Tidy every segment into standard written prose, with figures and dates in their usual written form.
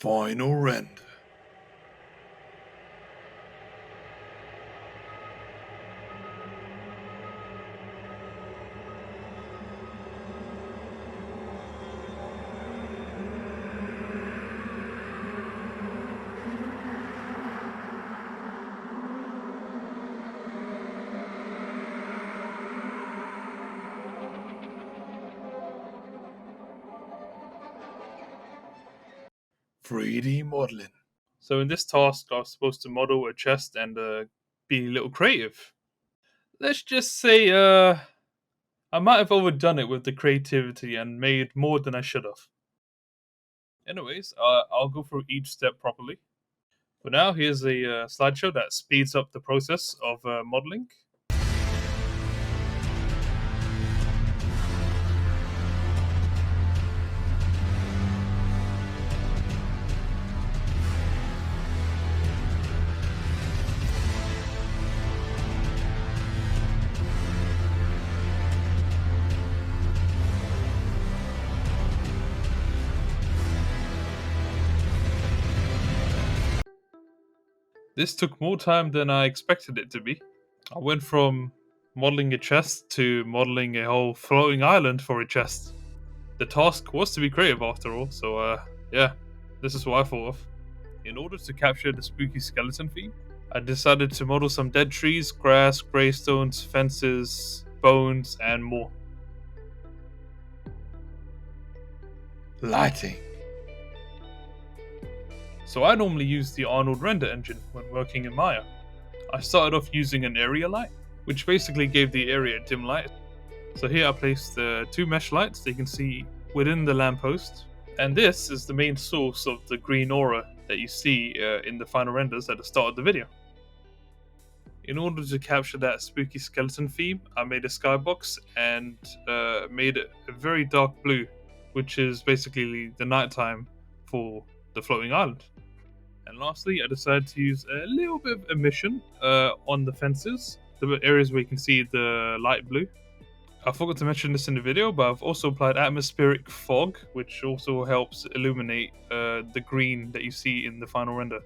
Final render. (3D modeling). So in this task, I was supposed to model a chest and be a little creative. Let's just say I might have overdone it with the creativity and made more than I should have. Anyways, I'll go through each step properly. For now, here's a slideshow that speeds up the process of modeling. This took more time than I expected it to be. I went from modeling a chest to modeling a whole floating island for a chest. The task was to be creative after all, so yeah, this is what I thought of. In order to capture the spooky skeleton theme, I decided to model some dead trees, grass, gravestones, fences, bones, and more. Lighting. So I normally use the Arnold render engine when working in Maya. I started off using an area light, which basically gave the area dim light. So here I placed the two mesh lights that you can see within the lamppost, and this is the main source of the green aura that you see in the final renders at the start of the video. In order to capture that spooky skeleton theme, I made a skybox and made it a very dark blue, which is basically the nighttime for the floating island. And lastly, I decided to use a little bit of emission on the fences, the areas where you can see the light blue. I forgot to mention this in the video, but I've also applied atmospheric fog, which also helps illuminate the green that you see in the final render.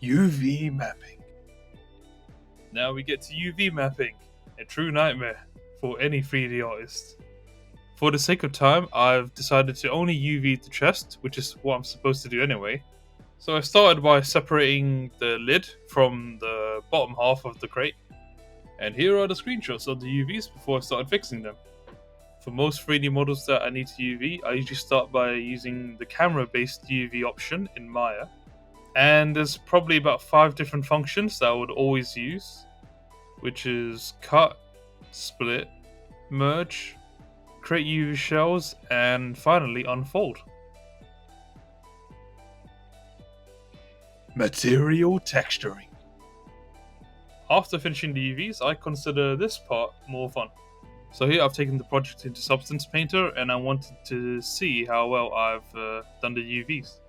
UV mapping. Now we get to UV mapping, a true nightmare for any 3D artist. For the sake of time, I've decided to only UV the chest, which is what I'm supposed to do anyway. So I started by separating the lid from the bottom half of the crate. And here are the screenshots of the UVs before I started fixing them. For most 3D models that I need to UV, I usually start by using the camera-based UV option in Maya. And there's probably about 5 different functions that I would always use, which is cut, split, merge, create UV shells, and finally unfold. Material texturing. After finishing the UVs, I consider this part more fun. So here I've taken the project into Substance Painter and I wanted to see how well I've done the UVs.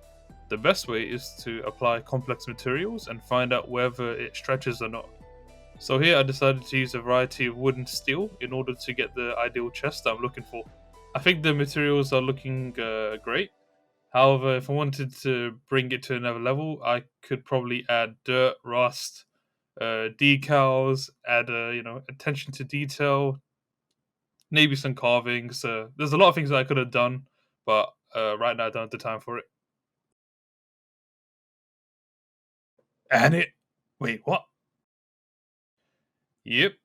The best way is to apply complex materials and find out whether it stretches or not. So here I decided to use a variety of wood and steel in order to get the ideal chest that I'm looking for. I think the materials are looking great. However, if I wanted to bring it to another level, I could probably add dirt, rust, decals, add attention to detail, maybe some carvings. There's a lot of things that I could have done, but right now I don't have the time for it. Wait, what? Yep,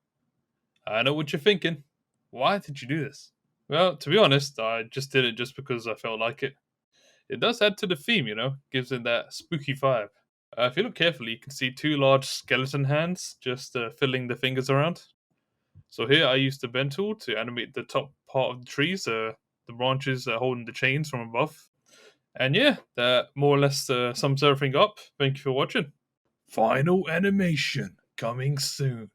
I know what you're thinking. Why did you do this? Well, to be honest, I just did it just because I felt like it. It does add to the theme, gives it that spooky vibe. If you look carefully, you can see 2 large skeleton hands just fiddling the fingers around. So here I used the bend tool to animate the top part of the trees, the branches holding the chains from above. And yeah, that more or less sums everything up. Thank you for watching. Final animation coming soon.